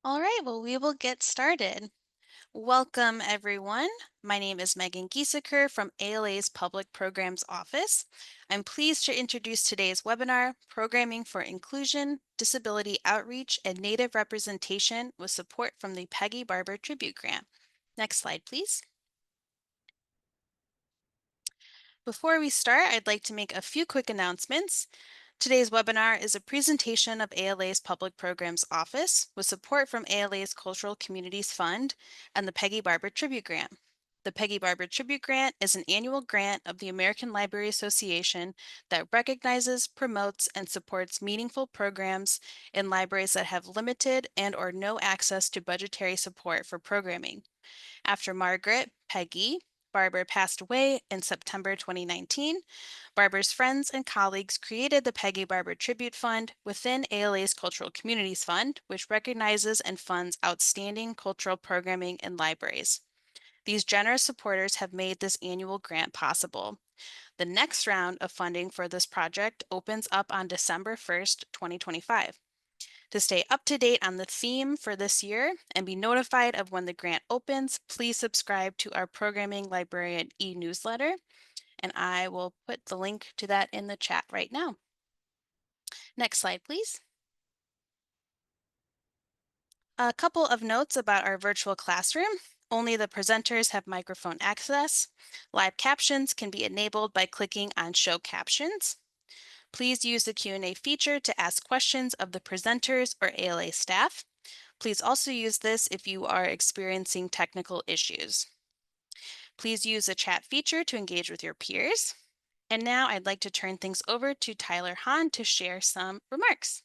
All right, well, we will get started. Welcome, everyone. My name is Megan Gieseker from ALA's Public Programs Office. I'm pleased to introduce today's webinar, Programming for Inclusion, Disability Outreach, and Native Representation with support from the Peggy Barber Tribute Grant. Next slide, please. Before we start, I'd like to make a few quick announcements. Today's webinar is a presentation of ALA's Public Programs Office with support from ALA's Cultural Communities Fund and the Peggy Barber Tribute Grant. The Peggy Barber Tribute Grant is an annual grant of the American Library Association that recognizes, promotes, and supports meaningful programs in libraries that have limited and/or no access to budgetary support for programming. After Margaret Peggy Barber passed away in September 2019, Barber's friends and colleagues created the Peggy Barber Tribute Fund within ALA's Cultural Communities Fund, which recognizes and funds outstanding cultural programming in libraries. These generous supporters have made this annual grant possible. The next round of funding for this project opens up on December 1st, 2025. To stay up to date on the theme for this year and be notified of when the grant opens, please subscribe to our Programming Librarian e-newsletter, and I will put the link to that in the chat right now. Next slide, please. A couple of notes about our virtual classroom. Only the presenters have microphone access. Live captions can be enabled by clicking on Show Captions. Please use the Q&A feature to ask questions of the presenters or ALA staff. Please also use this if you are experiencing technical issues. Please use the chat feature to engage with your peers. And now I'd like to turn things over to Tyler Hahn to share some remarks.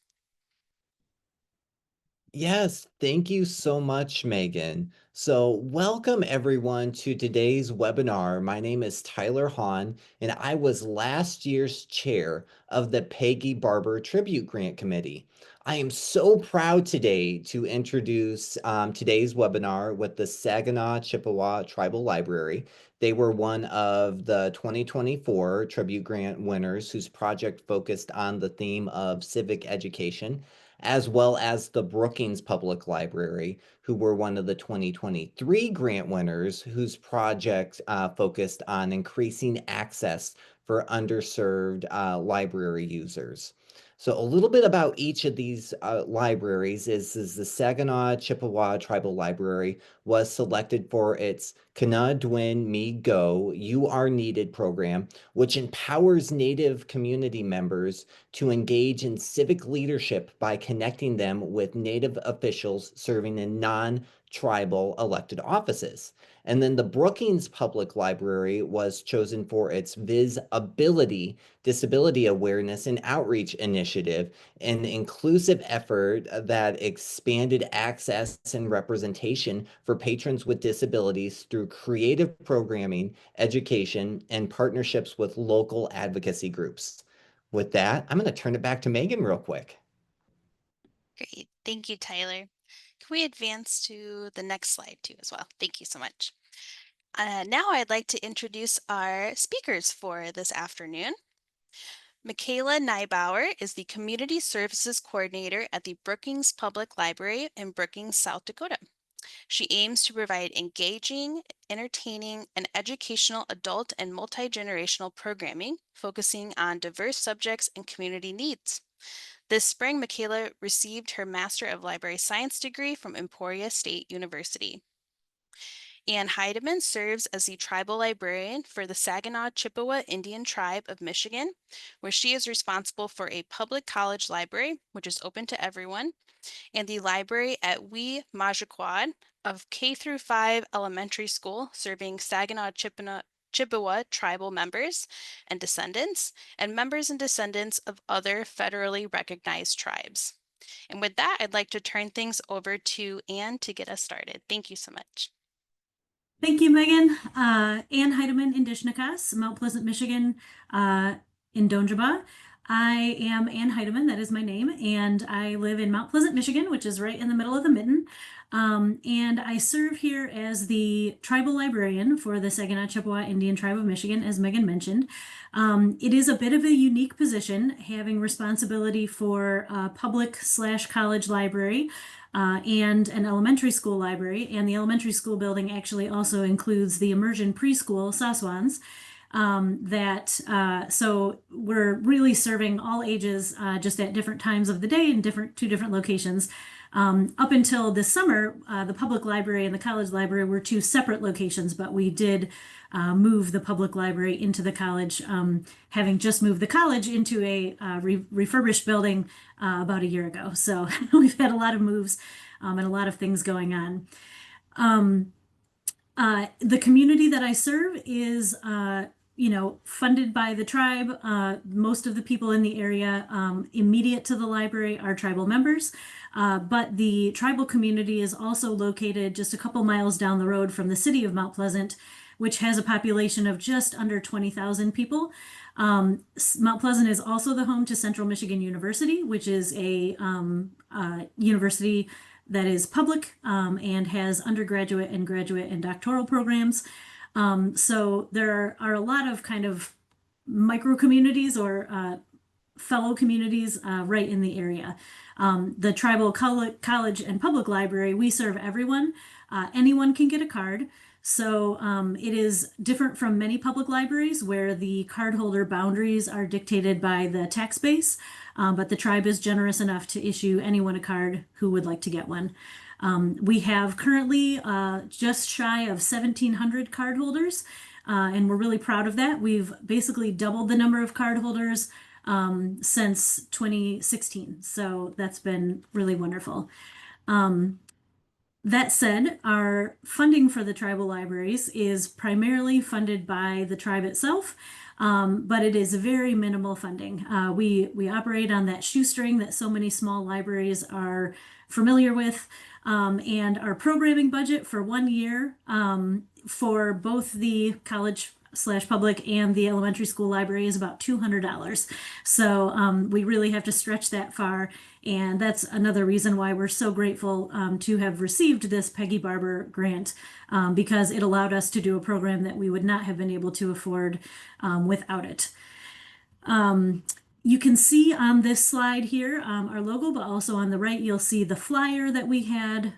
Yes, thank you so much, Megan. So, welcome everyone to today's webinar. My name is Tyler Hahn, and I was last year's chair of the Peggy Barber Tribute Grant Committee. I am so proud today to introduce today's webinar with the Saginaw Chippewa Tribal Library. They were one of the 2024 Tribute Grant winners whose project focused on the theme of civic education, as well as the Brookings Public Library, who were one of the 2023 grant winners whose project focused on increasing access for underserved library users. So a little bit about each of these libraries is the Saginaw Chippewa Tribal Library was selected for its Kana Dwin Me Go You Are Needed program, which empowers Native community members to engage in civic leadership by connecting them with Native officials serving in non-tribal elected offices. And then the Brookings Public Library was chosen for its Visibility, Disability Awareness and Outreach Initiative, an inclusive effort that expanded access and representation for patrons with disabilities through creative programming, education, and partnerships with local advocacy groups. With that, I'm going to turn it back to Megan real quick. Great. Thank you, Tyler. Can we advance to the next slide too as well? Thank you so much. Now I'd like to introduce our speakers for this afternoon. Michaela Neibauer is the Community Services Coordinator at the Brookings Public Library in Brookings, South Dakota. She aims to provide engaging, entertaining, and educational adult and multi-generational programming, focusing on diverse subjects and community needs. This spring, Michaela received her Master of Library Science degree from Emporia State University. Ann Heidemann serves as the tribal librarian for the Saginaw Chippewa Indian Tribe of Michigan, where she is responsible for a public college library, which is open to everyone, and the library at Wee Majuquad of K-5 elementary school, serving Saginaw Chippewa tribal members and descendants, and members and descendants of other federally recognized tribes. And with that, I'd like to turn things over to Ann to get us started. Thank you so much. Thank you, Megan. Ann Heidemann in Dishnakas, Mount Pleasant, Michigan, in Donjaba. I am Ann Heidemann, that is my name, and I live in Mount Pleasant, Michigan, which is right in the middle of the mitten. And I serve here as the tribal librarian for the Saginaw Chippewa Indian Tribe of Michigan, as Megan mentioned. It is a bit of a unique position, having responsibility for a public/college library. And an elementary school library, and the elementary school building actually also includes the immersion preschool, Saswans. So we're really serving all ages, just at different times of the day in two different locations. Up until this summer, the public library and the college library were two separate locations, but we did move the public library into the college, having just moved the college into a refurbished building about a year ago. So we've had a lot of moves and a lot of things going on. The community that I serve is funded by the tribe. Most of the people in the area immediate to the library are tribal members, but the tribal community is also located just a couple miles down the road from the city of Mount Pleasant, which has a population of just under 20,000 people. Mount Pleasant is also the home to Central Michigan University, which is a university that is public and has undergraduate and graduate and doctoral programs. So there are a lot of kind of micro communities or fellow communities right in the area. The tribal college and public library, we serve everyone. Anyone can get a card. So it is different from many public libraries where the cardholder boundaries are dictated by the tax base, but the tribe is generous enough to issue anyone a card who would like to get one. We have currently just shy of 1,700 cardholders, and we're really proud of that. We've basically doubled the number of cardholders since 2016, so that's been really wonderful. That said, our funding for the tribal libraries is primarily funded by the tribe itself, but it is very minimal funding. We operate on that shoestring that so many small libraries are familiar with, and our programming budget for 1 year for both the college/public and the elementary school library is about $200. So we really have to stretch that far. And that's another reason why we're so grateful to have received this Peggy Barber grant, because it allowed us to do a program that we would not have been able to afford without it. You can see on this slide here our logo, but also on the right, you'll see the flyer that we had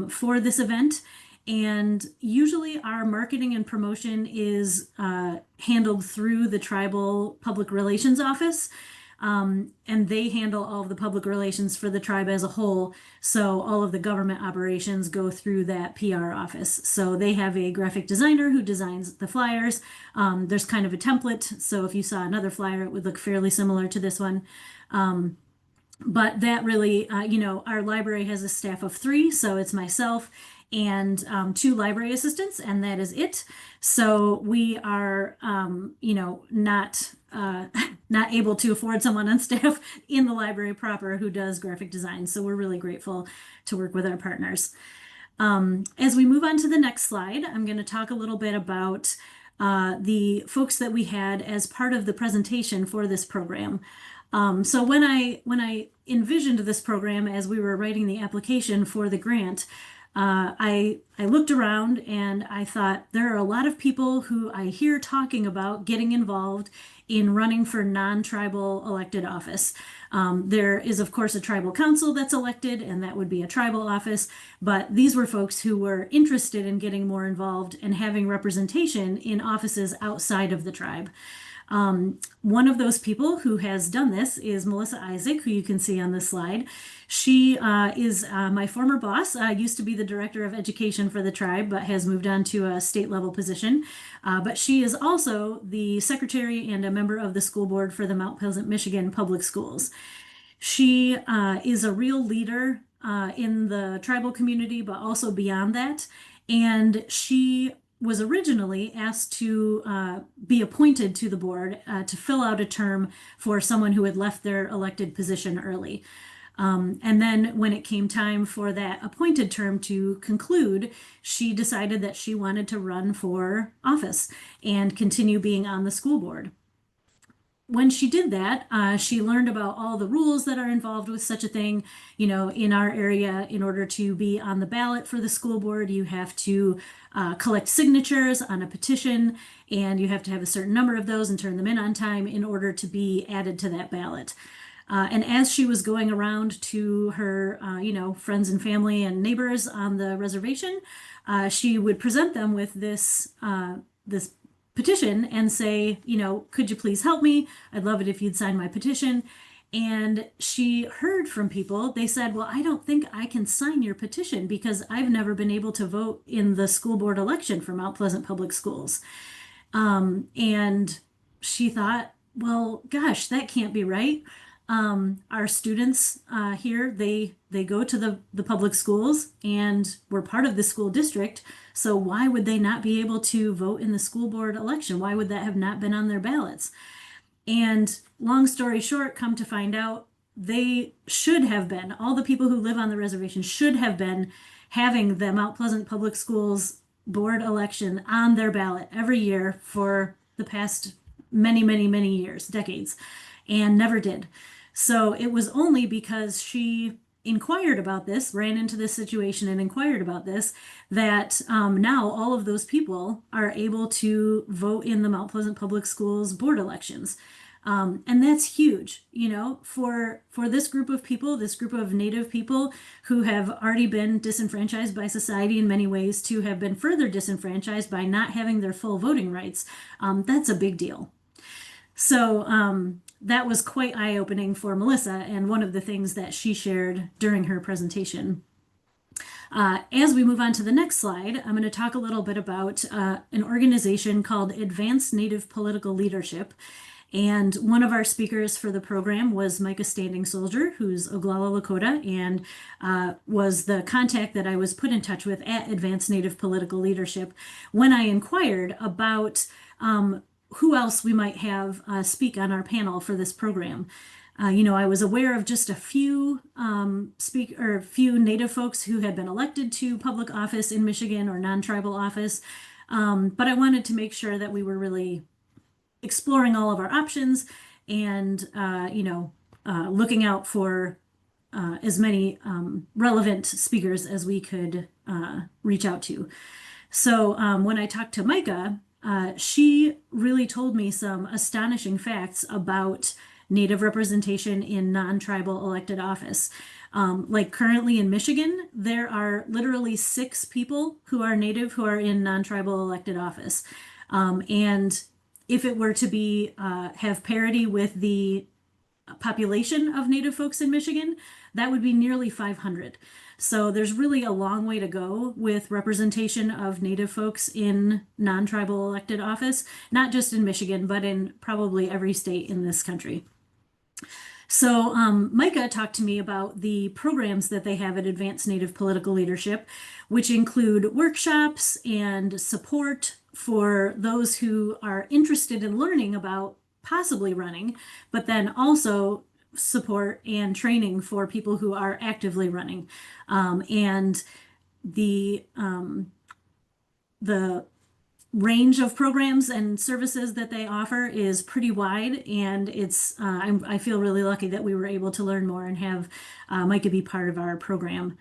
for this event. And usually our marketing and promotion is handled through the tribal public relations office. And they handle all of the public relations for the tribe as a whole. So all of the government operations go through that PR office. So they have a graphic designer who designs the flyers. There's kind of a template. So if you saw another flyer, it would look fairly similar to this one. But that really, our library has a staff of 3. So it's myself and 2 library assistants, and that is it. So we are, not able to afford someone on staff in the library proper who does graphic design. So we're really grateful to work with our partners. As we move on to the next slide, I'm going to talk a little bit about the folks that we had as part of the presentation for this program. So when I envisioned this program as we were writing the application for the grant, I looked around and I thought there are a lot of people who I hear talking about getting involved in running for non-tribal elected office. There is, of course, a tribal council that's elected, and that would be a tribal office. But these were folks who were interested in getting more involved and having representation in offices outside of the tribe. One of those people who has done this is Melissa Isaac, who you can see on this slide. She is my former boss, used to be the director of education for the tribe, but has moved on to a state level position. But she is also the secretary and a member of the school board for the Mount Pleasant, Michigan Public Schools. She is a real leader in the tribal community, but also beyond that. And she was originally asked to be appointed to the board to fill out a term for someone who had left their elected position early. And then when it came time for that appointed term to conclude, she decided that she wanted to run for office and continue being on the school board. when she did that, she learned about all the rules that are involved with such a thing. In our area, in order to be on the ballot for the school board, you have to collect signatures on a petition, and you have to have a certain number of those and turn them in on time in order to be added to that ballot. And as she was going around to her, friends and family and neighbors on the reservation, she would present them with this petition and say, could you please help me? I'd love it if you'd sign my petition. And she heard from people, they said, well, I don't think I can sign your petition because I've never been able to vote in the school board election for Mount Pleasant Public Schools. And she thought, well, gosh, that can't be right. Our students here, they go to the public schools and we're part of the school district. So why would they not be able to vote in the school board election? Why would that have not been on their ballots? And long story short, come to find out, they should have been, all the people who live on the reservation should have been having the Mount Pleasant Public Schools board election on their ballot every year for the past many, many, many years, decades, and never did. So it was only because she inquired about this, ran into this situation and inquired about this, that now all of those people are able to vote in the Mount Pleasant Public Schools board elections. And that's huge, for this group of people, this group of Native people who have already been disenfranchised by society in many ways, to have been further disenfranchised by not having their full voting rights. That's a big deal. So that was quite eye-opening for Melissa, and one of the things that she shared during her presentation. As we move on to the next slide, I'm going to talk a little bit about an organization called Advanced Native Political Leadership. And one of our speakers for the program was Micah Standing Soldier, who's Oglala Lakota, and was the contact that I was put in touch with at Advanced Native Political Leadership when I inquired about who else we might have speak on our panel for this program. I was aware of just a few few Native folks who had been elected to public office in Michigan or non-tribal office, but I wanted to make sure that we were really exploring all of our options and looking out for as many relevant speakers as we could reach out to. So when I talked to Micah, she really told me some astonishing facts about Native representation in non-tribal elected office. Like currently in Michigan, there are literally 6 people who are Native who are in non-tribal elected office. And if it were to be have parity with the population of Native folks in Michigan, that would be nearly 500. So there's really a long way to go with representation of Native folks in non-tribal elected office, not just in Michigan, but in probably every state in this country. So Micah talked to me about the programs that they have at Advanced Native Political Leadership, which include workshops and support for those who are interested in learning about possibly running, but then also support and training for people who are actively running. And the range of programs and services that they offer is pretty wide, and it's I feel really lucky that we were able to learn more and have Micah be part of our program.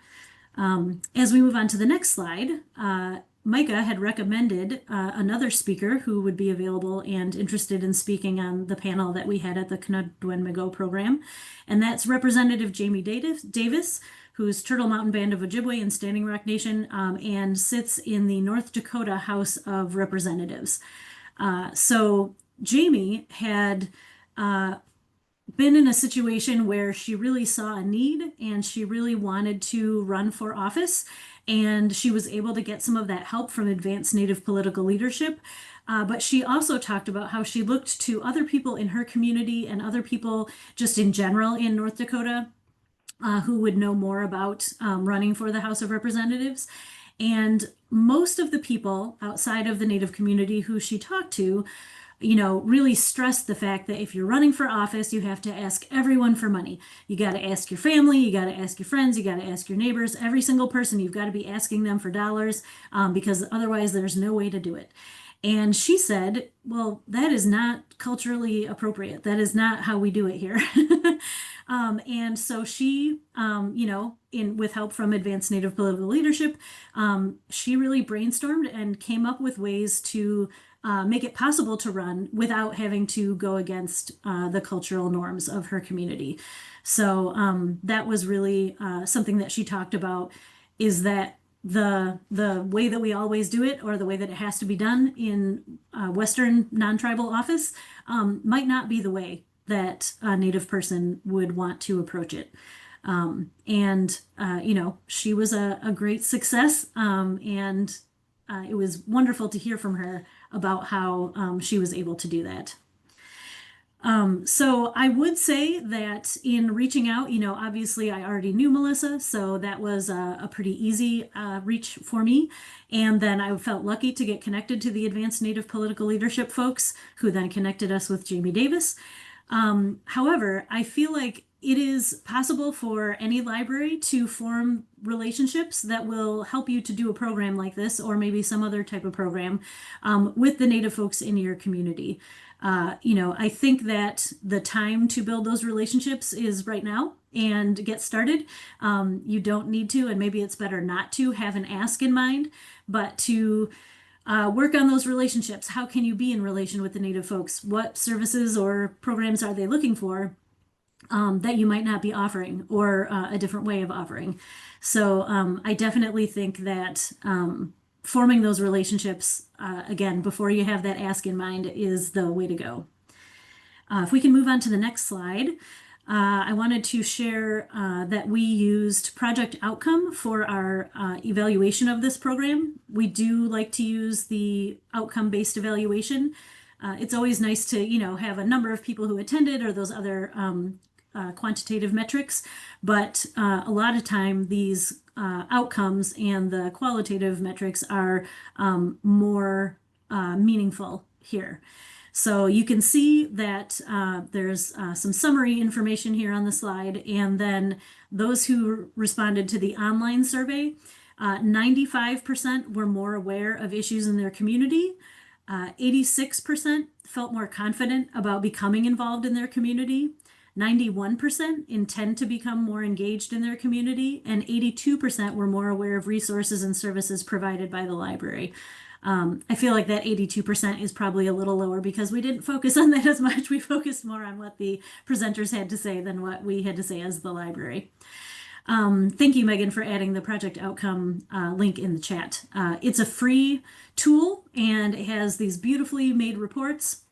As we move on to the next slide, Micah had recommended another speaker who would be available and interested in speaking on the panel that we had at the Kanadwen-Migo program, and that's Representative Jamie Davis, who's Turtle Mountain Band of Ojibwe and Standing Rock Nation, and sits in the North Dakota House of Representatives. So Jamie had been in a situation where she really saw a need and she really wanted to run for office, and she was able to get some of that help from Advanced Native Political Leadership. But she also talked about how she looked to other people in her community and other people just in general in North Dakota who would know more about running for the House of Representatives. And most of the people outside of the Native community who she talked to, really stressed the fact that if you're running for office, you have to ask everyone for money. You got to ask your family, you got to ask your friends, you got to ask your neighbors, every single person, you've got to be asking them for dollars because otherwise there's no way to do it. And she said, well, that is not culturally appropriate. That is not how we do it here. And so she, with help from Advanced Native Political Leadership, she really brainstormed and came up with ways to make it possible to run without having to go against the cultural norms of her community. So that was really something that she talked about, is that the way that we always do it, or the way that it has to be done in Western non-tribal office, might not be the way that a Native person would want to approach it. She was a great success, and it was wonderful to hear from her about how she was able to do that. So I would say that in reaching out, obviously I already knew Melissa, so that was a pretty easy reach for me. And then I felt lucky to get connected to the Advanced Native Political Leadership folks, who then connected us with Jamie Davis. However, I feel like it is possible for any library to form relationships that will help you to do a program like this, or maybe some other type of program, with the Native folks in your community. I think that the time to build those relationships is right now and get started. You don't need to, and maybe it's better not to have an ask in mind, but to work on those relationships. How can you be in relation with the Native folks? What services or programs are they looking for that you might not be offering, or a different way of offering? So I definitely think that forming those relationships, again, before you have that ask in mind, is the way to go. If we can move on to the next slide, I wanted to share that we used Project Outcome for our evaluation of this program. We do like to use the outcome-based evaluation. It's always nice to, have a number of people who attended, or those other quantitative metrics, but a lot of time these outcomes and the qualitative metrics are more meaningful here. So you can see that there's some summary information here on the slide, and then those who responded to the online survey, 95% were more aware of issues in their community. 86% felt more confident about becoming involved in their community. 91% intend to become more engaged in their community, and 82% were more aware of resources and services provided by the library. I feel like that 82% is probably a little lower because we didn't focus on that as much. We focused more on what the presenters had to say than what we had to say as the library. Thank you, Megan, for adding the project outcome link in the chat. It's a free tool, and it has these beautifully made reports,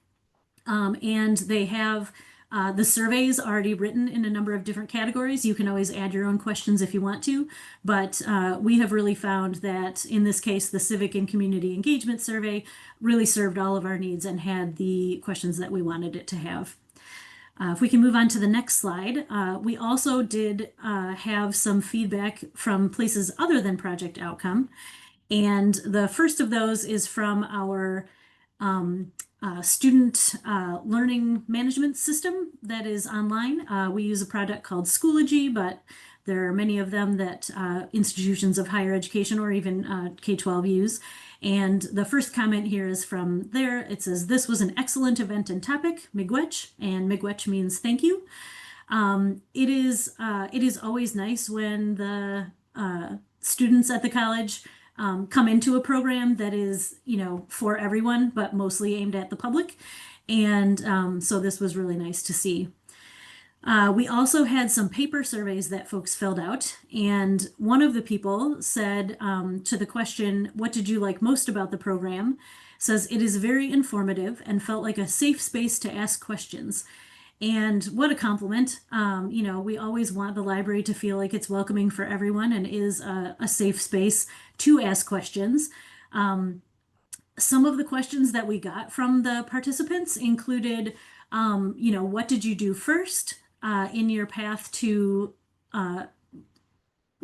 and they have the surveys already written in a number of different categories. You can always add your own questions if you want to, but we have really found that in this case, the civic and community engagement survey really served all of our needs and had the questions that we wanted it to have. If we can move on to the next slide, we also did have some feedback from places other than Project Outcome. And the first of those is from our student learning management system that is online. We use a product called Schoology, but there are many of them that institutions of higher education or even K-12 use. And the first comment here is from there. It says, "This was an excellent event and topic, miigwech," and miigwech means thank you. It is always nice when the students at the college come into a program that is, for everyone, but mostly aimed at the public. And so this was really nice to see. We also had some paper surveys that folks filled out. And one of the people said to the question, "What did you like most about the program?" says, "It is very informative and felt like a safe space to ask questions." And what a compliment. We always want the library to feel like it's welcoming for everyone and is a safe space to ask questions. Some of the questions that we got from the participants included, what did you do first in your path to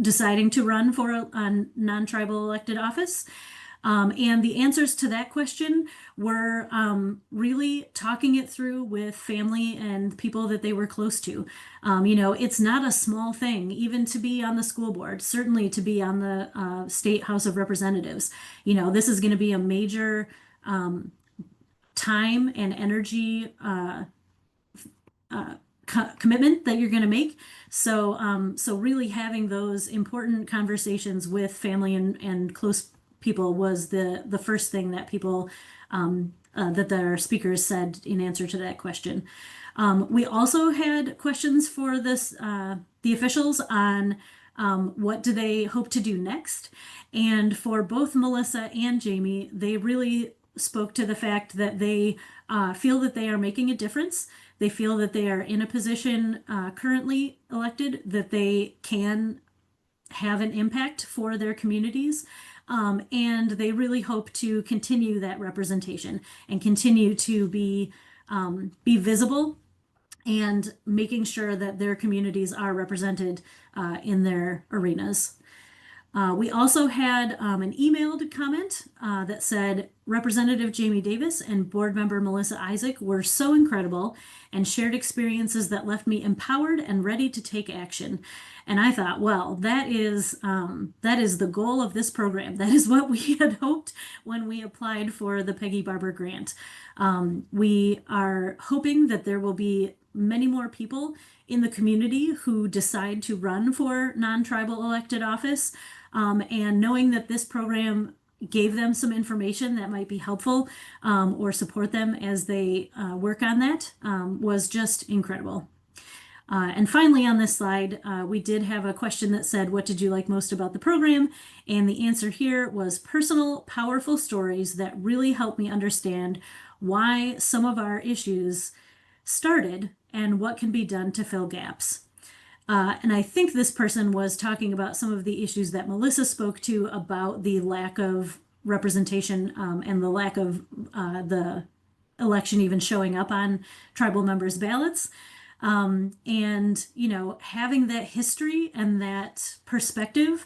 deciding to run for a non-tribal elected office? And the answers to that question were really talking it through with family and people that they were close to. It's not a small thing, even to be on the school board, certainly to be on the State House of Representatives. This is going to be a major time and energy commitment that you're going to make. So really having those important conversations with family and close people was the first thing that people that their speakers said in answer to that question. We also had questions for the officials on what do they hope to do next. And for both Melissa and Jamie, they really spoke to the fact that they feel that they are making a difference. They feel that they are in a position currently elected that they can have an impact for their communities. And they really hope to continue that representation and continue to be visible and making sure that their communities are represented in their arenas. We also had an emailed comment that said Representative Jamie Davis and Board Member Melissa Isaac were so incredible and shared experiences that left me empowered and ready to take action. And I thought, well, that is the goal of this program. That is what we had hoped when we applied for the Peggy Barber Grant. We are hoping that there will be many more people in the community who decide to run for non-tribal elected office. And knowing that this program gave them some information that might be helpful or support them as they work on that was just incredible. And finally, on this slide, we did have a question that said, what did you like most about the program? And the answer here was personal, powerful stories that really helped me understand why some of our issues started and what can be done to fill gaps. And I think this person was talking about some of the issues that Melissa spoke to about the lack of representation and the lack of the election even showing up on tribal members' ballots. And, you know, having that history and that perspective,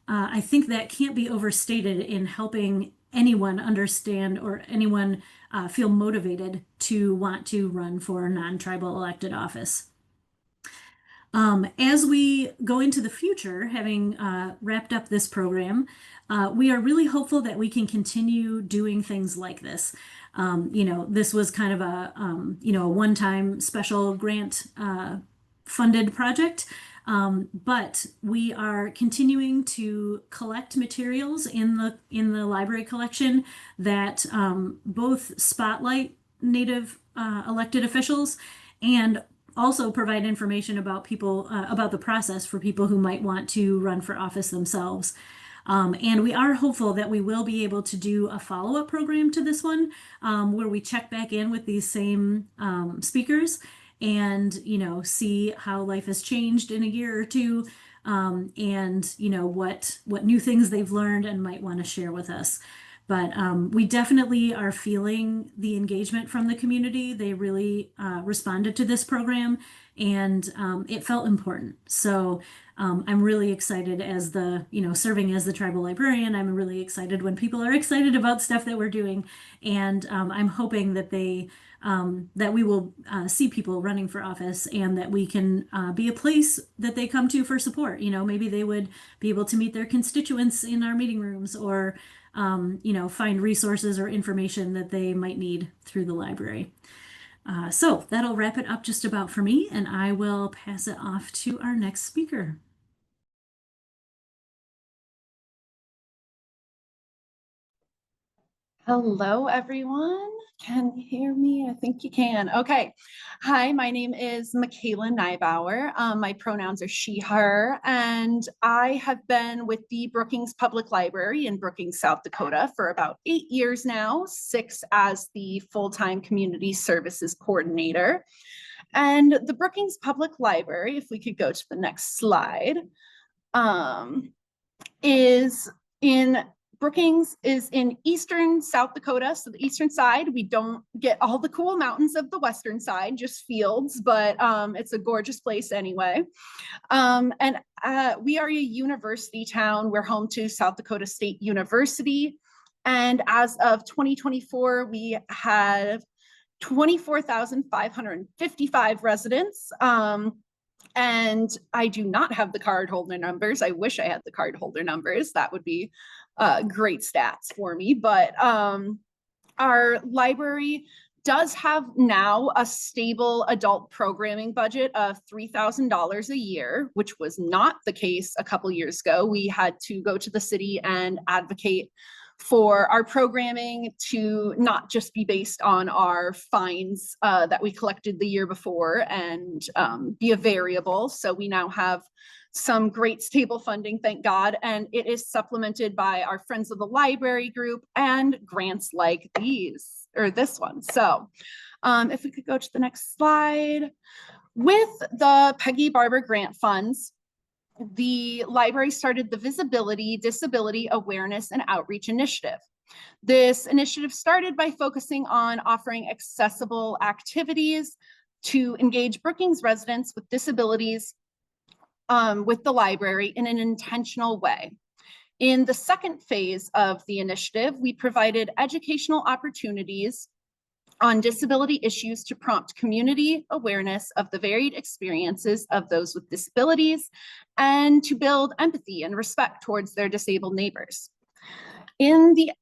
I think that can't be overstated in helping anyone understand or anyone feel motivated to want to run for non-tribal elected office. As we go into the future, having wrapped up this program, we are really hopeful that we can continue doing things like this. You know, this was kind of a one-time special grant funded project, but we are continuing to collect materials in the library collection that both spotlight Native elected officials and also provide information about people about the process for people who might want to run for office themselves. And we are hopeful that we will be able to do a follow-up program to this one where we check back in with these same speakers and, you know, see how life has changed in a year or two and, you know, what new things they've learned and might want to share with us. But we definitely are feeling the engagement from the community. They really responded to this program and it felt important. So I'm really excited as serving as the tribal librarian. I'm really excited when people are excited about stuff that we're doing. And I'm hoping that that we will see people running for office and that we can be a place that they come to for support. You know, maybe they would be able to meet their constituents in our meeting rooms or find resources or information that they might need through the library. So that'll wrap it up just about for me, and I will pass it off to our next speaker. Hello, everyone. Can you hear me? I think you can. Okay. Hi, my name is Michaela Neibauer. My pronouns are she, her, and I have been with the Brookings Public Library in Brookings, South Dakota for about 8 years now, 6 as the full-time community services coordinator. And the Brookings Public Library, if we could go to the next slide, Brookings is in eastern South Dakota, so the eastern side. We don't get all the cool mountains of the western side, just fields, but it's a gorgeous place anyway. And we are a university town. We're home to South Dakota State University. And as of 2024, we have 24,555 residents. And I do not have the card holder numbers. I wish I had the card holder numbers. That would be great stats for me. But Our library does have now a stable adult programming budget of $3,000 a year, which was not the case a couple years ago. We had to go to the city and advocate for our programming to not just be based on our fines that we collected the year before and be a variable. So we now have some great stable funding, thank God, and it is supplemented by our Friends of the Library group and grants like these, or this one. So if we could go to the next slide. With the Peggy Barber grant funds, the library started the Visibility, Disability Awareness and Outreach Initiative. This initiative started by focusing on offering accessible activities to engage Brookings residents with disabilities with the library in an intentional way. In the second phase of the initiative, we provided educational opportunities on disability issues to prompt community awareness of the varied experiences of those with disabilities and to build empathy and respect towards their disabled neighbors. In the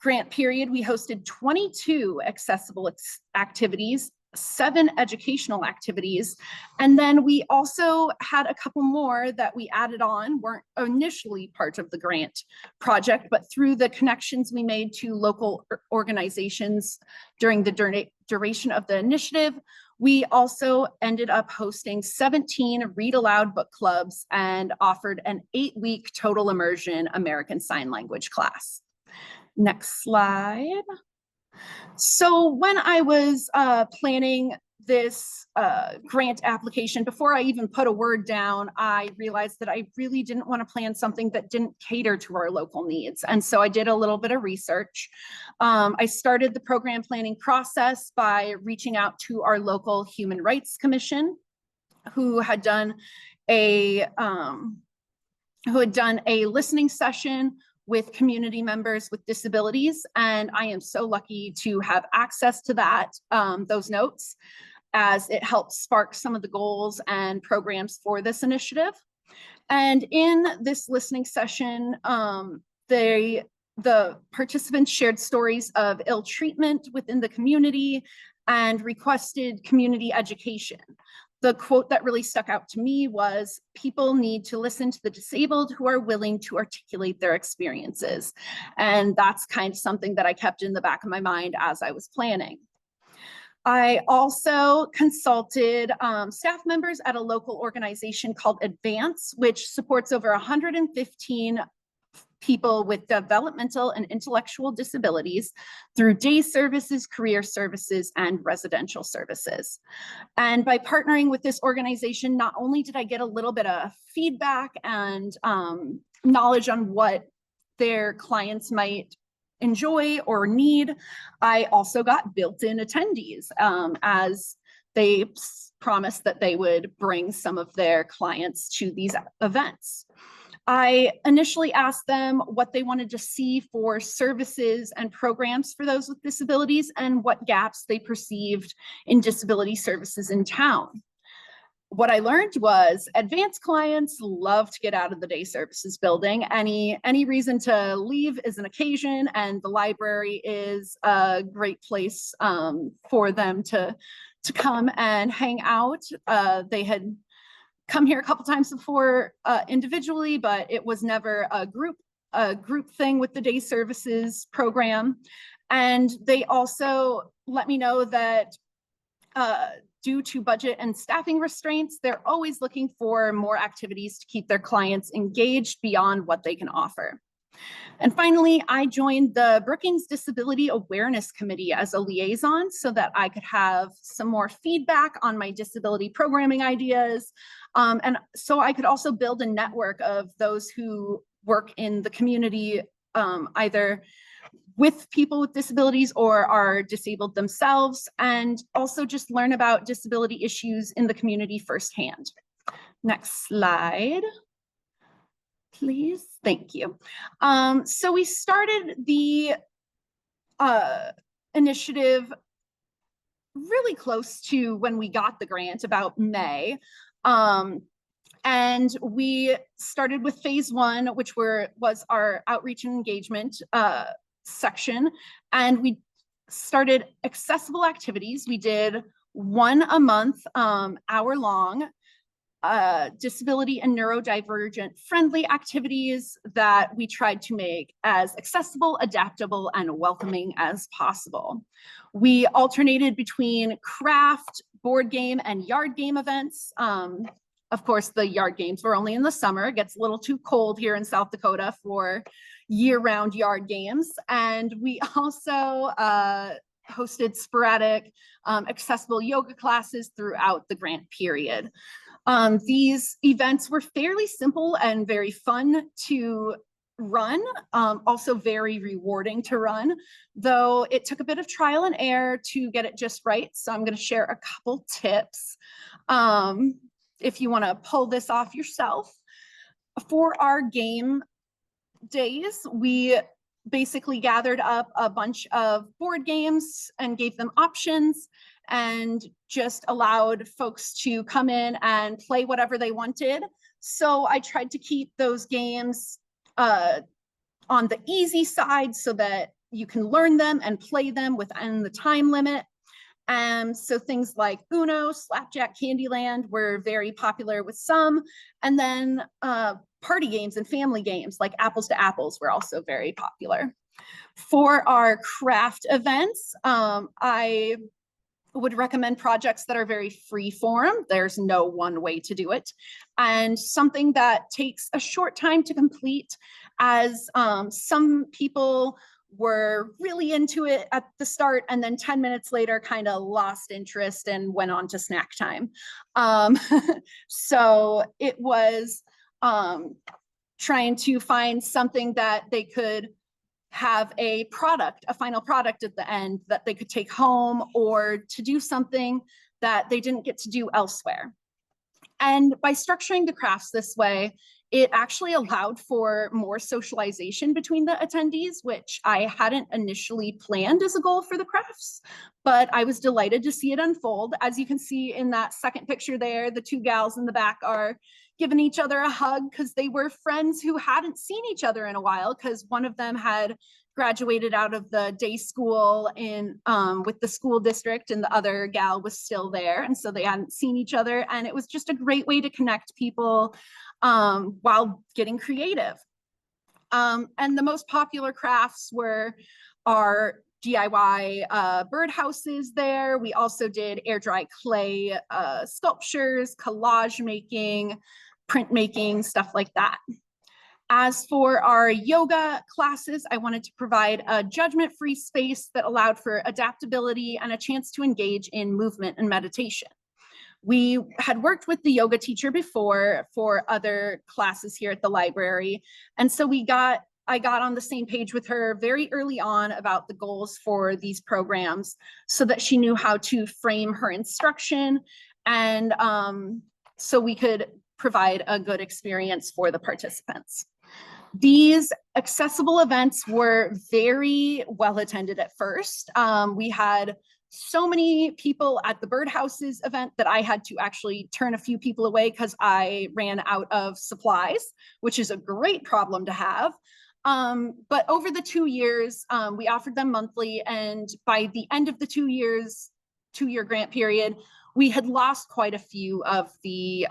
grant period, we hosted 22 accessible activities, 7 educational activities, and then we also had a couple more that we added on, weren't initially part of the grant project, but through the connections we made to local organizations during the duration of the initiative, we also ended up hosting 17 read aloud book clubs and offered an 8-week total immersion American Sign Language class. Next slide. So when I was planning this grant application, before I even put a word down, I realized that I really didn't want to plan something that didn't cater to our local needs. And so I did a little bit of research. I started the program planning process by reaching out to our local Human Rights Commission, who had done a listening session with community members with disabilities. And I am so lucky to have access to that, those notes, as it helps spark some of the goals and programs for this initiative. And in this listening session, the participants shared stories of ill treatment within the community and requested community education. The quote that really stuck out to me was, "People need to listen to the disabled who are willing to articulate their experiences." And that's kind of something that I kept in the back of my mind as I was planning. I also consulted staff members at a local organization called Advance, which supports over 115 people with developmental and intellectual disabilities through day services, career services, and residential services. And by partnering with this organization, not only did I get a little bit of feedback and knowledge on what their clients might enjoy or need, I also got built-in attendees as they promised that they would bring some of their clients to these events. I initially asked them what they wanted to see for services and programs for those with disabilities and what gaps they perceived in disability services in town. What I learned was advanced clients love to get out of the day services building. Any reason to leave is an occasion, and the library is a great place for them to come and hang out. They had come here a couple times before individually, but it was never a group thing with the day services program. And they also let me know that due to budget and staffing restraints, they're always looking for more activities to keep their clients engaged beyond what they can offer. And finally, I joined the Brookings Disability Awareness Committee as a liaison so that I could have some more feedback on my disability programming ideas. And so I could also build a network of those who work in the community, either with people with disabilities or are disabled themselves, and also just learn about disability issues in the community firsthand. Next slide, please. Thank you. So we started the initiative really close to when we got the grant, about May. And we started with phase 1, which was our outreach and engagement section. And we started accessible activities. We did one a month, hour-long, disability and neurodivergent friendly activities that we tried to make as accessible, adaptable, and welcoming as possible. We alternated between craft, board game, and yard game events. Of course, the yard games were only in the summer. It gets a little too cold here in South Dakota for year-round yard games. And we also hosted sporadic accessible yoga classes throughout the grant period. These events were fairly simple and very fun to run, also very rewarding to run, though it took a bit of trial and error to get it just right. So I'm going to share a couple tips if you want to pull this off yourself. For our game days, we basically gathered up a bunch of board games and gave them options and just allowed folks to come in and play whatever they wanted. So I tried to keep those games on the easy side so that you can learn them and play them within the time limit. So things like Uno, Slapjack, Candyland were very popular with some. And then party games and family games like Apples to Apples were also very popular. For our craft events, I would recommend projects that are very free form. There's no one way to do it. And something that takes a short time to complete, as some people were really into it at the start and then 10 minutes later kind of lost interest and went on to snack time. So it was trying to find something that they could have a product, a final product at the end that they could take home, or to do something that they didn't get to do elsewhere. And by structuring the crafts this way, it actually allowed for more socialization between the attendees, which I hadn't initially planned as a goal for the crafts, but I was delighted to see it unfold. As you can see in that second picture there, the two gals in the back are giving each other a hug because they were friends who hadn't seen each other in a while, because one of them had graduated out of the day school in with the school district, and the other gal was still there, and so they hadn't seen each other, and it was just a great way to connect people while getting creative. And the most popular crafts were our DIY birdhouses there. We also did air dry clay sculptures, collage making, printmaking, stuff like that. As for our yoga classes, I wanted to provide a judgment-free space that allowed for adaptability and a chance to engage in movement and meditation. We had worked with the yoga teacher before for other classes here at the library, and so I got on the same page with her very early on about the goals for these programs so that she knew how to frame her instruction, and so we could provide a good experience for the participants. These accessible events were very well attended at first. We had so many people at the birdhouses event that I had to actually turn a few people away because I ran out of supplies, which is a great problem to have. But over the 2 years, we offered them monthly, and by the end of the 2 years, 2-year grant period, we had lost quite a few of the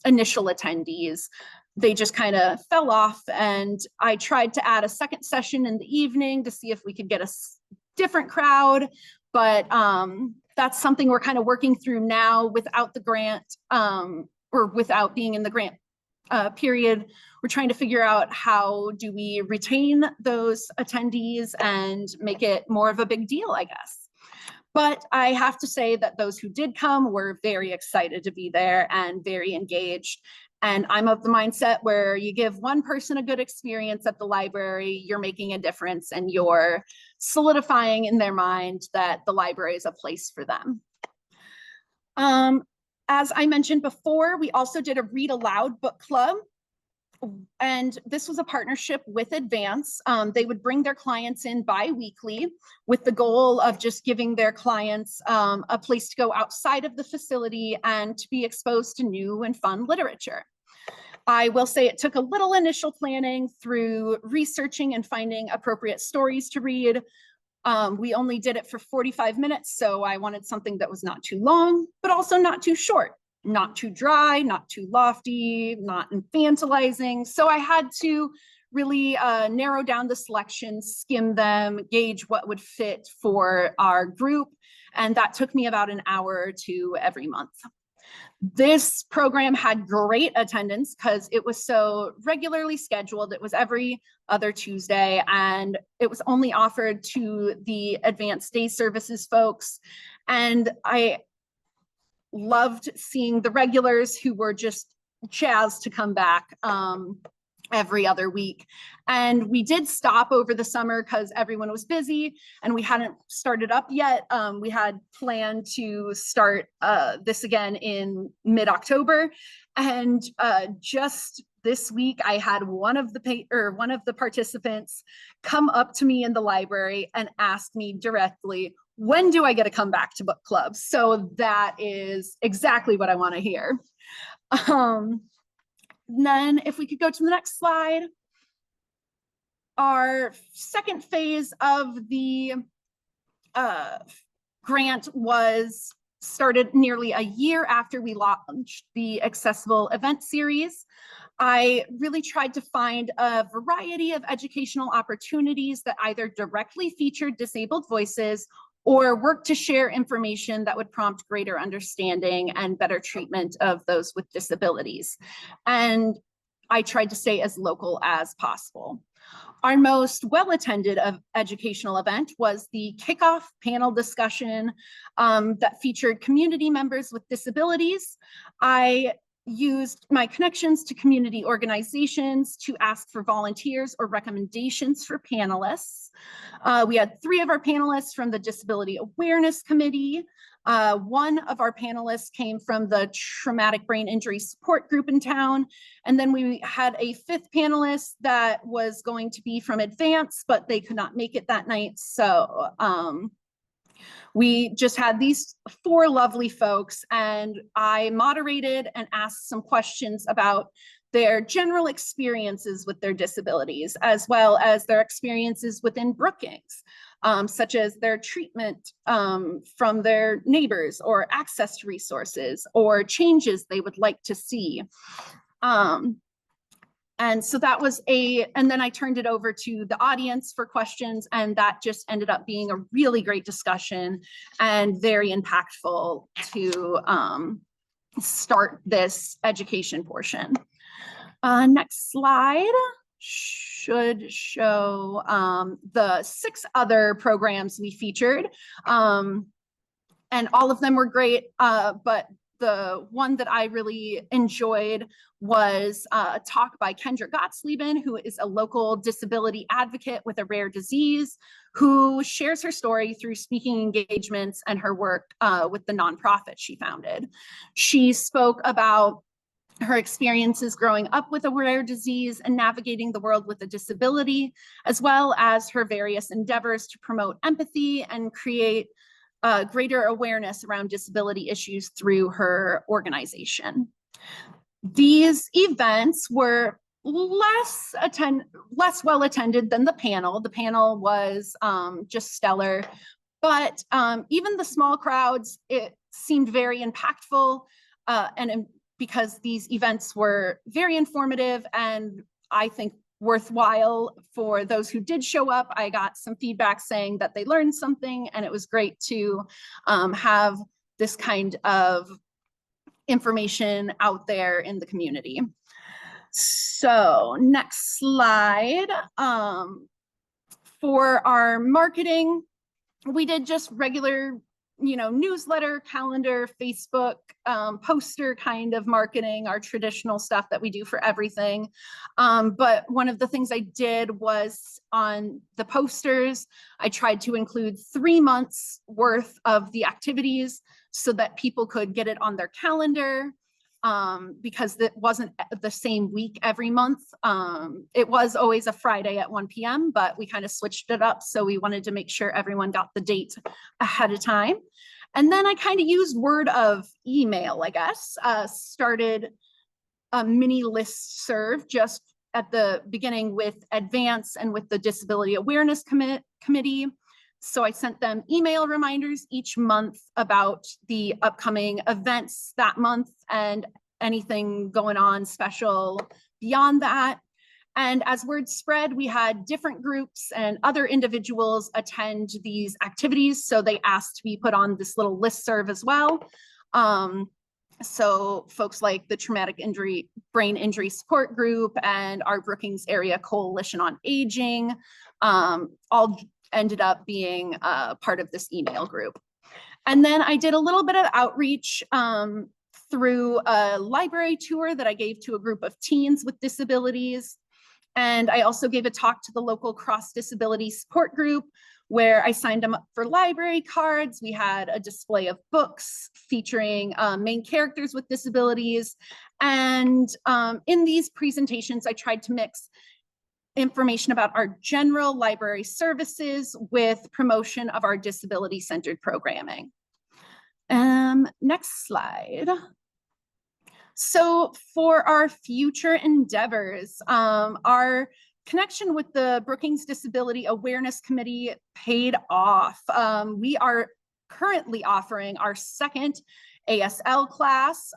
initial attendees. They just kind of fell off, and I tried to add a second session in the evening to see if we could get a different crowd, but that's something we're kind of working through now without the grant, or without being in the grant period. We're trying to figure out how do we retain those attendees and make it more of a big deal, I guess. But I have to say that those who did come were very excited to be there and very engaged. And I'm of the mindset where you give one person a good experience at the library, you're making a difference and you're solidifying in their mind that the library is a place for them. As I mentioned before, we also did a read aloud book club. And this was a partnership with Advance. They would bring their clients in bi-weekly with the goal of just giving their clients a place to go outside of the facility and to be exposed to new and fun literature. I will say it took a little initial planning through researching and finding appropriate stories to read. We only did it for 45 minutes, so I wanted something that was not too long, but also not too short, not too dry, not too lofty, not infantilizing. So I had to really narrow down the selection, skim them, gauge what would fit for our group. And that took me about an hour or two every month. This program had great attendance because it was so regularly scheduled. It was every other Tuesday, and it was only offered to the advanced day services folks. And I loved seeing the regulars who were just jazzed to come back every other week. And we did stop over the summer because everyone was busy and we hadn't started up yet. We had planned to start this again in mid-October. And just this week, I had one of the participants come up to me in the library and ask me directly, when do I get to come back to book clubs? So that is exactly what I want to hear. Then if we could go to the next slide. Our second phase of the grant was started nearly a year after we launched the Accessible Event Series. I really tried to find a variety of educational opportunities that either directly featured disabled voices or work to share information that would prompt greater understanding and better treatment of those with disabilities. And I tried to stay as local as possible. Our most well-attended educational event was the kickoff panel discussion that featured community members with disabilities. I used my connections to community organizations to ask for volunteers or recommendations for panelists. We had 3 of our panelists from the Disability Awareness Committee. One of our panelists came from the Traumatic Brain Injury Support Group in town. And then we had a 5th panelist that was going to be from Advance, but they could not make it that night. So we just had these 4 lovely folks, and I moderated and asked some questions about their general experiences with their disabilities, as well as their experiences within Brookings, such as their treatment from their neighbors, or access to resources, or changes they would like to see. And so that was and then I turned it over to the audience for questions, and that just ended up being a really great discussion and very impactful to start this education portion. Next slide should show the 6 other programs we featured. And all of them were great, but the one that I really enjoyed was a talk by Kendra Gottslieben, who is a local disability advocate with a rare disease, who shares her story through speaking engagements and her work with the nonprofit she founded. She spoke about her experiences growing up with a rare disease and navigating the world with a disability, as well as her various endeavors to promote empathy and create greater awareness around disability issues through her organization. These events were less well attended than the panel. The panel was just stellar, but even the small crowds, it seemed very impactful, because these events were very informative and I think worthwhile for those who did show up. I got some feedback saying that they learned something, and it was great to have this kind of information out there in the community. So next slide. For our marketing, we did just regular newsletter, calendar, Facebook, poster kind of marketing, our traditional stuff that we do for everything. But one of the things I did was on the posters, I tried to include 3 months worth of the activities so that people could get it on their calendar, because it wasn't the same week every month. It was always a Friday at 1 p.m., but we kind of switched it up. So we wanted to make sure everyone got the date ahead of time. And then I kind of used word of email, I guess, started a mini listserv just at the beginning with Advance and with the Disability Awareness Committee. So I sent them email reminders each month about the upcoming events that month and anything going on special beyond that. And as word spread, we had different groups and other individuals attend these activities. So they asked to be put on this little listserv as well. So folks like the Traumatic Injury, Brain Injury Support Group and our Brookings Area Coalition on Aging all ended up being part of this email group. And then I did a little bit of outreach through a library tour that I gave to a group of teens with disabilities. And I also gave a talk to the local cross disability support group where I signed them up for library cards. We had a display of books featuring main characters with disabilities. And in these presentations, I tried to mix information about our general library services with promotion of our disability-centered programming. Next slide. So for our future endeavors, our connection with the Brookings Disability Awareness Committee paid off. We are currently offering our second ASL class.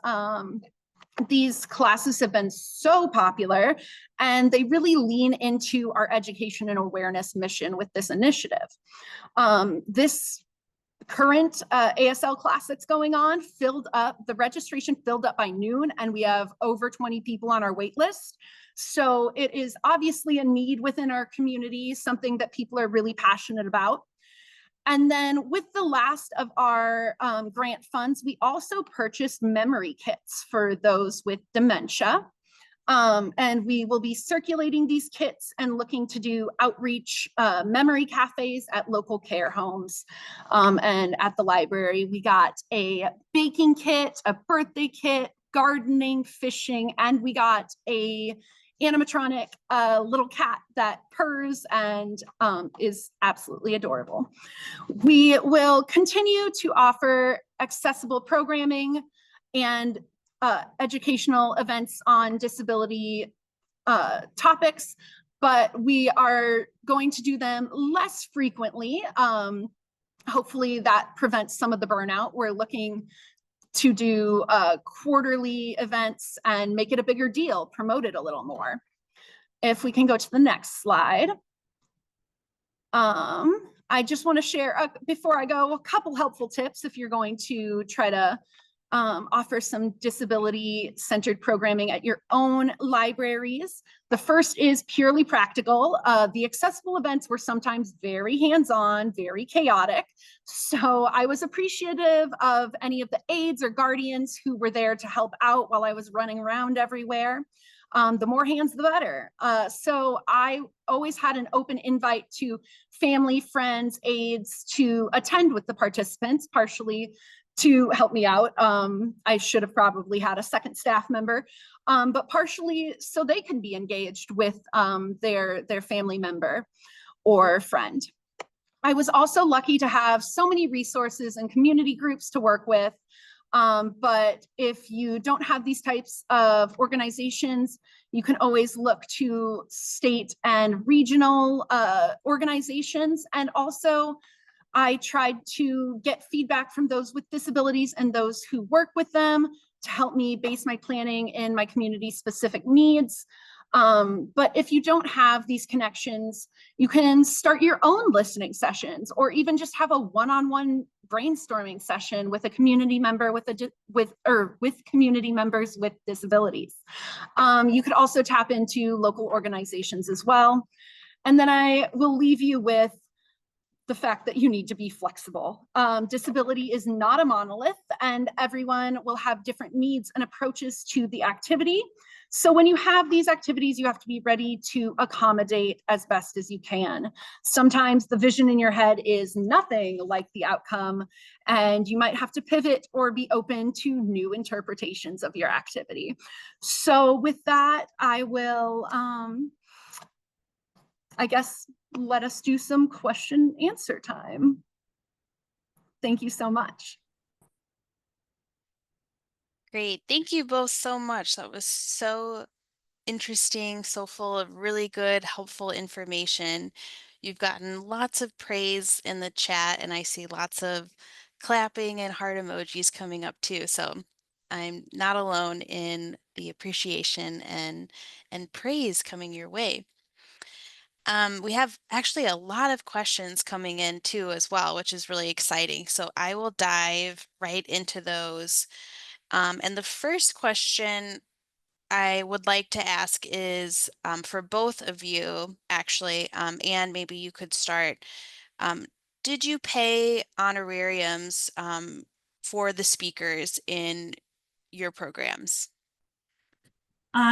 These classes have been so popular and they really lean into our education and awareness mission with this initiative. This current ASL class that's going on the registration filled up by noon and we have over 20 people on our wait list. So it is obviously a need within our community, something that people are really passionate about. And then with the last of our grant funds, we also purchased memory kits for those with dementia. And we will be circulating these kits and looking to do outreach memory cafes at local care homes and at the library. We got a baking kit, a birthday kit, gardening, fishing, and we got a animatronic little cat that purrs and is absolutely adorable. We will continue to offer accessible programming and educational events on disability topics, but we are going to do them less frequently. Hopefully that prevents some of the burnout. We're looking to do quarterly events and make it a bigger deal, promote it a little more. If we can go to the next slide. I just want to share, before I go, a couple helpful tips if you're going to try to offer some disability-centered programming at your own libraries. The first is purely practical. The accessible events were sometimes very hands-on, very chaotic. So I was appreciative of any of the aides or guardians who were there to help out while I was running around everywhere. The more hands, the better. So I always had an open invite to family, friends, aides to attend with the participants, partially to help me out. I should have probably had a second staff member, but partially so they can be engaged with their family member or friend. I was also lucky to have so many resources and community groups to work with. But if you don't have these types of organizations, you can always look to state and regional organizations. And also, I tried to get feedback from those with disabilities and those who work with them to help me base my planning in my community specific needs. But if you don't have these connections, you can start your own listening sessions or even just have a one-on-one brainstorming session with a community member with community members with disabilities. You could also tap into local organizations as well. And then I will leave you with the fact that you need to be flexible. Disability is not a monolith and everyone will have different needs and approaches to the activity. So when you have these activities, you have to be ready to accommodate as best as you can. Sometimes the vision in your head is nothing like the outcome, and you might have to pivot or be open to new interpretations of your activity. So with that, I will, I guess, let us do some question answer time. Thank you so much. Great. Thank you both so much. That was so interesting, so full of really good, helpful information. You've gotten lots of praise in the chat, and I see lots of clapping and heart emojis coming up too. So I'm not alone in the appreciation and praise coming your way. We have actually a lot of questions coming in too as well, which is really exciting. So I will dive right into those. And the first question I would like to ask is for both of you, actually, and maybe you could start. Um, did you pay honorariums for the speakers in your programs?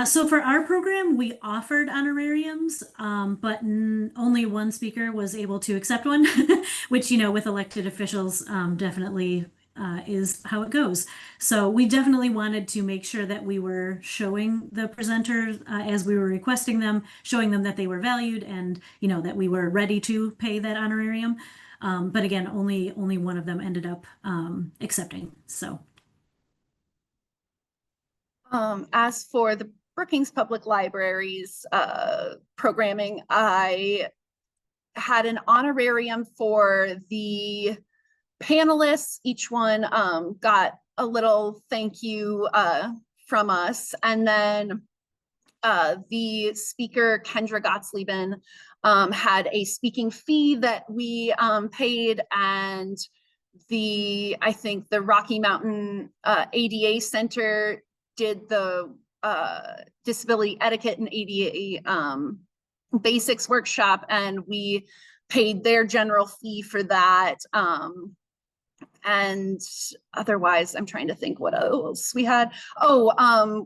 So for our program, we offered honorariums, but only one speaker was able to accept one, which, with elected officials, definitely is how it goes. So we definitely wanted to make sure that we were showing the presenters as we were requesting them, showing them that they were valued and, that we were ready to pay that honorarium. But again, only one of them ended up accepting. So. As for the Brookings Public Library's programming, I had an honorarium for the panelists. Each one got a little thank you from us. And then the speaker, Kendra Gottslieben, had a speaking fee that we paid, and I think the Rocky Mountain ADA Center did the disability etiquette and ADA basics workshop, and we paid their general fee for that. And otherwise, I'm trying to think what else we had.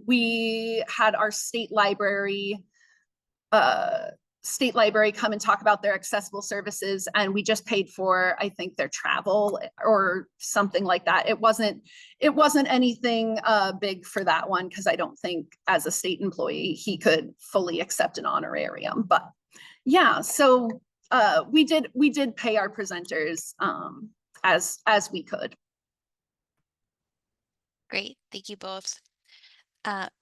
We had our state library come and talk about their accessible services, and we just paid for, I think, their travel or something like that. It wasn't anything big for that one, because I don't think as a state employee he could fully accept an honorarium. But yeah, so we did pay our presenters as we could. Great, thank you both.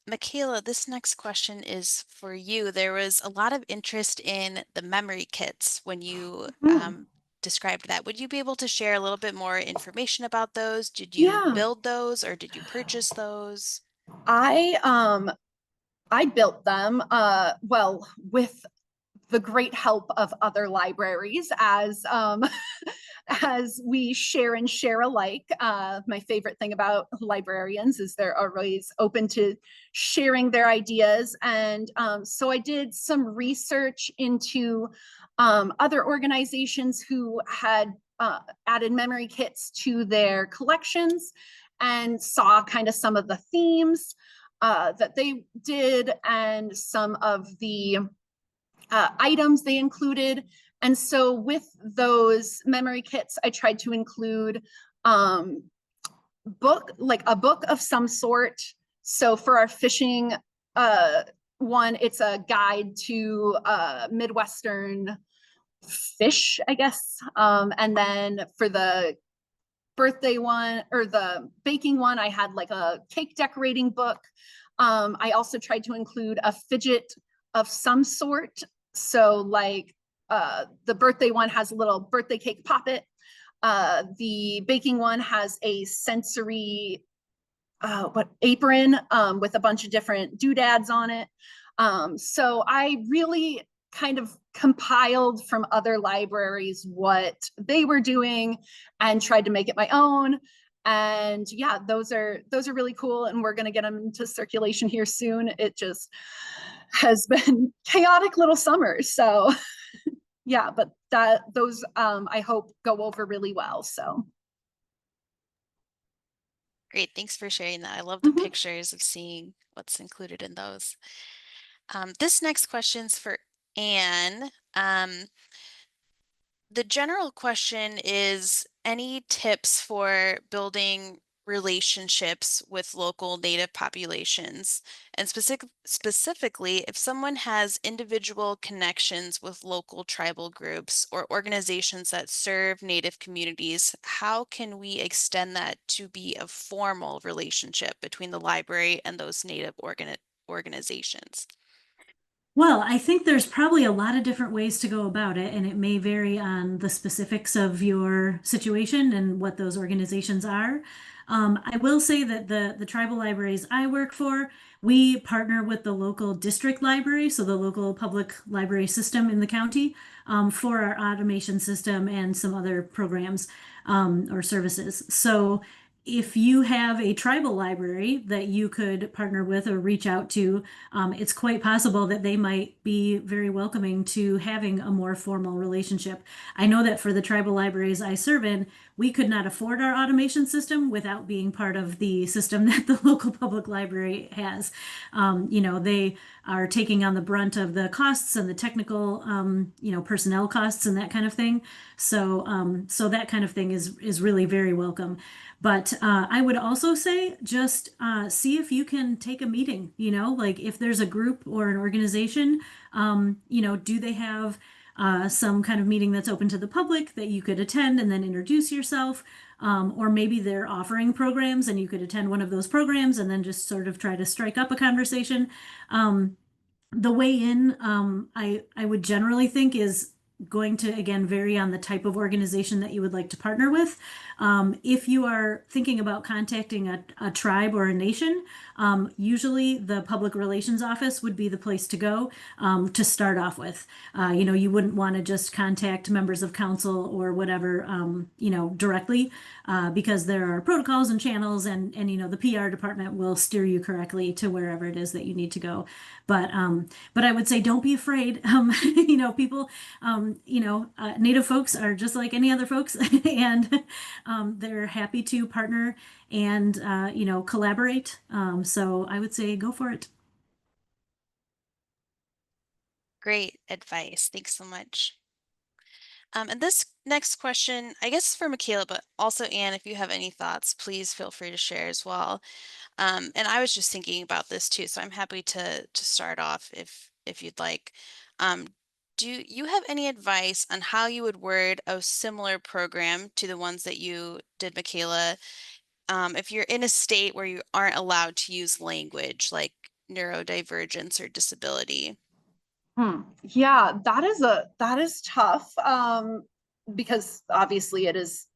Michaela, this next question is for you. There was a lot of interest in the memory kits when you described that. Would you be able to share a little bit more information about those? Did you Yeah, build those or did you purchase those? I built them well, with the great help of other libraries, as we share and share alike. My favorite thing about librarians is they're always open to sharing their ideas. And so I did some research into other organizations who had added memory kits to their collections, and saw kind of some of the themes that they did and some of the items they included. And so with those memory kits, I tried to include a book of some sort. So for our fishing one, it's a guide to Midwestern fish, I guess. And then for the birthday one or the baking one, I had like a cake decorating book. I also tried to include a fidget of some sort. So like the birthday one has a little birthday cake poppet. The baking one has a sensory apron with a bunch of different doodads on it. So I really kind of compiled from other libraries what they were doing and tried to make it my own. And yeah, those are really cool, and we're going to get them into circulation here soon. It just has been chaotic little summers. So yeah, but those I hope go over really well. So Great, thanks for sharing that. I love the pictures of seeing what's included in those. This next question's for Anne. The general question is any tips for building relationships with local Native populations? And specifically, if someone has individual connections with local tribal groups or organizations that serve Native communities, how can we extend that to be a formal relationship between the library and those Native organizations? Well, I think there's probably a lot of different ways to go about it, and it may vary on the specifics of your situation and what those organizations are. I will say that the tribal libraries I work for, we partner with the local district library, so the local public library system in the county, for our automation system and some other programs or services. So if you have a tribal library that you could partner with or reach out to, it's quite possible that they might be very welcoming to having a more formal relationship. I know that for the tribal libraries I serve in, we could not afford our automation system without being part of the system that the local public library has. They are taking on the brunt of the costs and the technical, personnel costs and that kind of thing. So that kind of thing is really very welcome. But I would also say just see if you can take a meeting, like if there's a group or an organization, do they have some kind of meeting that's open to the public that you could attend and then introduce yourself? Or maybe they're offering programs and you could attend one of those programs and then just sort of try to strike up a conversation. The way in, I would generally think is going to again vary on the type of organization that you would like to partner with. If you are thinking about contacting a tribe or a nation, usually the public relations office would be the place to go to start off with. You wouldn't want to just contact members of council or whatever, directly, because there are protocols and channels, and the PR department will steer you correctly to wherever it is that you need to go. But I would say don't be afraid. People, Native folks are just like any other folks, and they're happy to partner and collaborate. So I would say go for it. Great advice. Thanks so much. And this next question, I guess is for Michaela, but also Anne, if you have any thoughts, please feel free to share as well. And I was just thinking about this too, so I'm happy to start off if you'd like. Um, do you have any advice on how you would word a similar program to the ones that you did, Michaela, if you're in a state where you aren't allowed to use language like neurodivergence or disability? Yeah, that is tough. Because obviously it is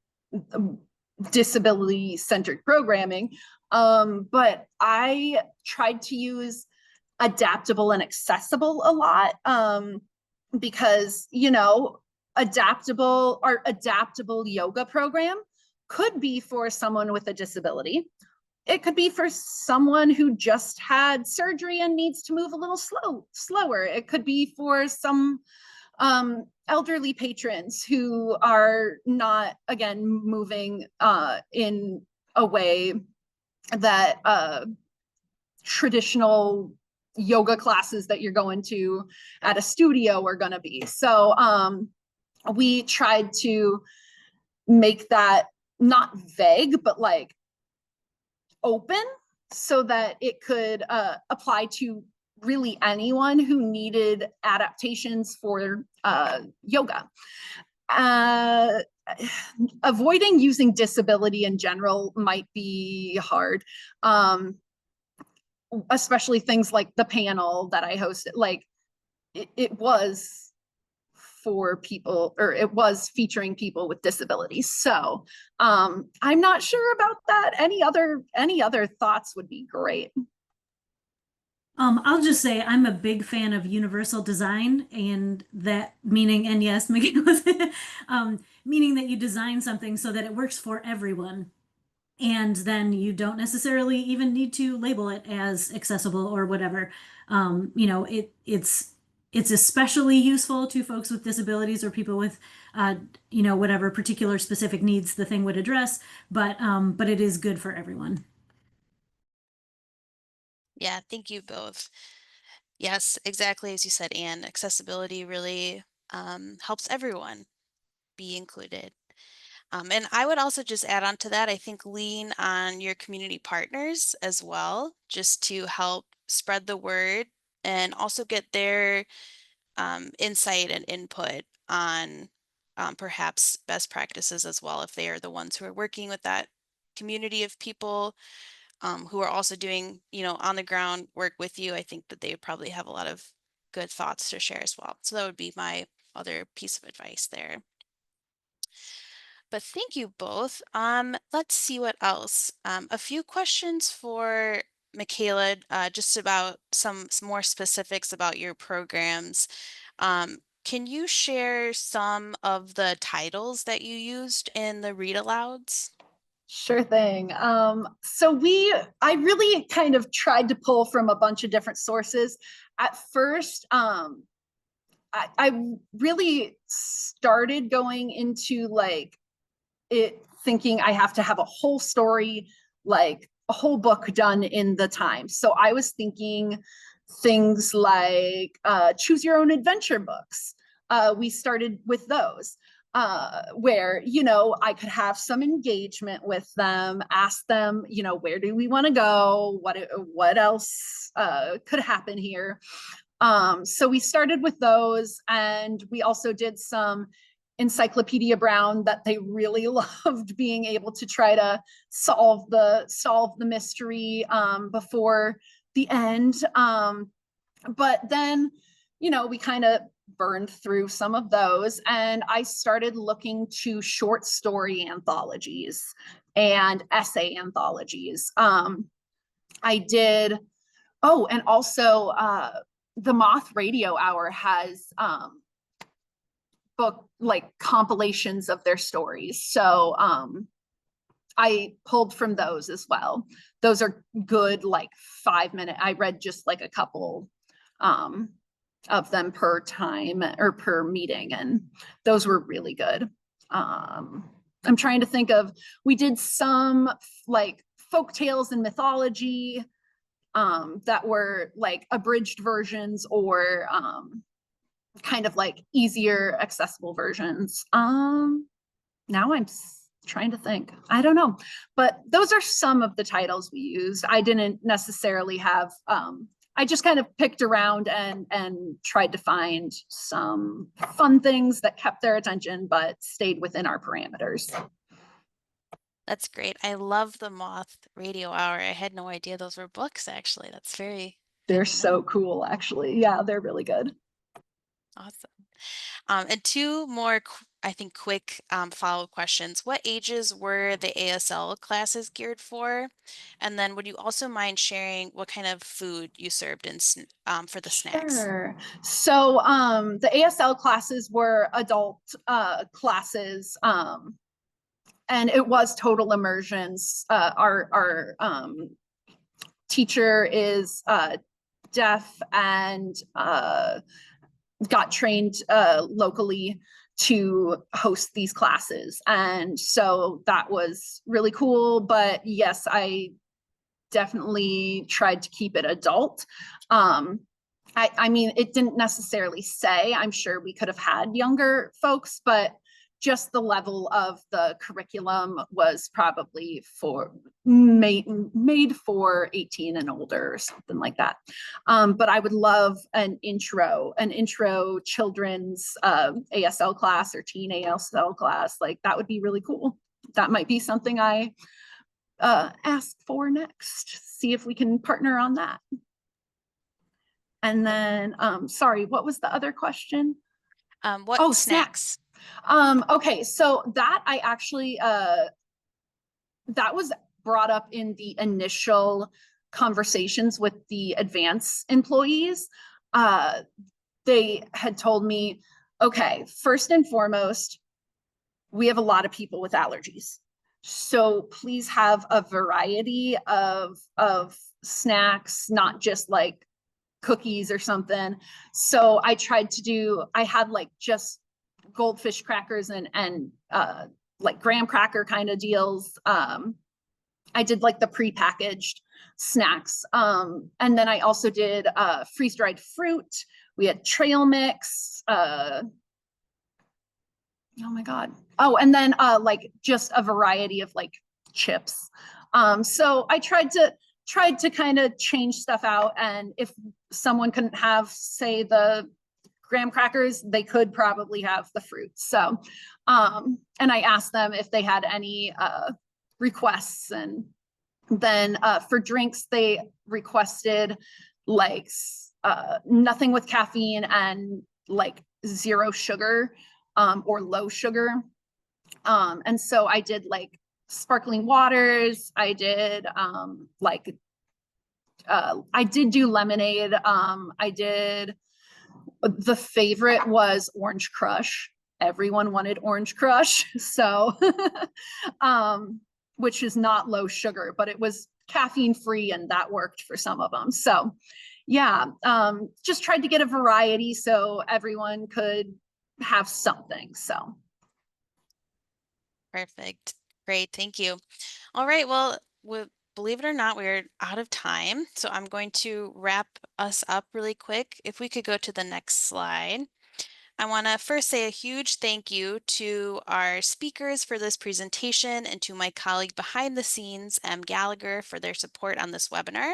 disability centered programming. But I tried to use adaptable and accessible a lot. Because adaptable yoga program could be for someone with a disability. It could be for someone who just had surgery and needs to move a little slower. It could be for some elderly patrons who are not, again, moving in a way that traditional yoga classes that you're going to at a studio are going to be. So we tried to make that not vague, but like open so that it could apply to really anyone who needed adaptations for yoga. Avoiding using disability in general might be hard, especially things like the panel that I hosted. Like it was for people, or it was featuring people with disabilities. So I'm not sure about that. Any other thoughts would be great. I'll just say I'm a big fan of universal design, and that meaning, and yes, meaning that you design something so that it works for everyone. And then you don't necessarily even need to label it as accessible or whatever. It's especially useful to folks with disabilities or people with whatever particular specific needs the thing would address, but it is good for everyone. Yeah, thank you both. Yes, exactly as you said, Anne, accessibility really helps everyone be included. And I would also just add on to that, I think lean on your community partners as well, just to help spread the word and also get their insight and input on perhaps best practices as well, if they are the ones who are working with that community of people who are also doing, on the ground work with you. I think that they would probably have a lot of good thoughts to share as well. So that would be my other piece of advice there. But thank you both. Let's see what else. A few questions for Michaela, just about some more specifics about your programs. Can you share some of the titles that you used in the read alouds? Sure thing. I really kind of tried to pull from a bunch of different sources. At first, I really started going into like it thinking I have to have a whole story, like a whole book done in the time. So I was thinking things like choose your own adventure books. We started with those. Where, you know, I could have some engagement with them, ask them, you know, where do we want to go? What else could happen here? So we started with those, and we also did some Encyclopedia Brown that they really loved, being able to try to solve the mystery before the end. But then, you know, we kind of burned through some of those, and I started looking to short story anthologies and essay anthologies. I did, oh, and also the Moth Radio Hour has book like compilations of their stories. So I pulled from those as well. Those are good, like 5 minute. I read just like a couple of them per time or per meeting, and those were really good. I'm trying to think of, we did some like folk tales and mythology that were like abridged versions or kind of like easier accessible versions. Now I'm trying to think. I don't know, but those are some of the titles we used. I didn't necessarily have I just kind of picked around and tried to find some fun things that kept their attention but stayed within our parameters. That's great. I love the Moth Radio Hour. I had no idea those were books, actually. That's very They're good to know. so cool, actually. Yeah, they're really good. Awesome. And two more, I think, quick follow-up questions. What ages were the ASL classes geared for? And then would you also mind sharing what kind of food you served in for the snacks? Sure. So the ASL classes were adult classes, and it was total immersions. Our teacher is deaf and got trained locally to host these classes. And so that was really cool. But yes, I definitely tried to keep it adult. I mean, it didn't necessarily say, I'm sure we could have had younger folks, but just the level of the curriculum was probably for made for 18 and older or something like that. But I would love an intro children's ASL class or teen ASL class. Like that would be really cool. That might be something I ask for next. See if we can partner on that. And then, sorry, what was the other question? What snacks? Okay, so that I actually, that was brought up in the initial conversations with the advance employees. They had told me, okay, first and foremost, we have a lot of people with allergies. So please have a variety of snacks, not just like cookies or something. So I tried to do, I had like just goldfish crackers and like graham cracker kind of deals. I did like the prepackaged snacks. And then I also did freeze-dried fruit. We had trail mix. Oh my God. Oh, and then like just a variety of like chips. So I tried to kind of change stuff out. And if someone couldn't have, say, the graham crackers, they could probably have the fruit. So, and I asked them if they had any requests. And then for drinks, they requested like nothing with caffeine and like zero sugar or low sugar. And so I did like sparkling waters. I did I did do lemonade. The favorite was Orange Crush. Everyone wanted Orange Crush. So, which is not low sugar, but it was caffeine free and that worked for some of them. So yeah, just tried to get a variety so everyone could have something. So. Perfect. Great. Thank you. All right. Well, believe it or not, we're out of time. So I'm going to wrap us up really quick. If we could go to the next slide. I want to first say a huge thank you to our speakers for this presentation and to my colleague behind the scenes, Em Gallagher, for their support on this webinar.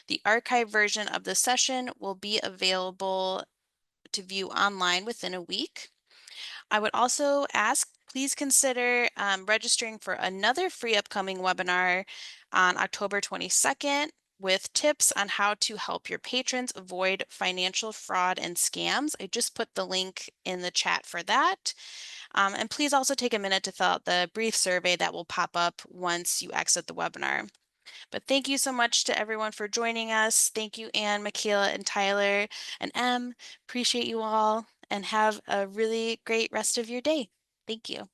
The archived version of the session will be available to view online within a week. I would also ask, please consider registering for another free upcoming webinar on October 22nd with tips on how to help your patrons avoid financial fraud and scams. I just put the link in the chat for that. And please also take a minute to fill out the brief survey that will pop up once you exit the webinar. But thank you so much to everyone for joining us. Thank you, Anne, Michaela, and Tyler, and Em. Appreciate you all, and have a really great rest of your day. Thank you.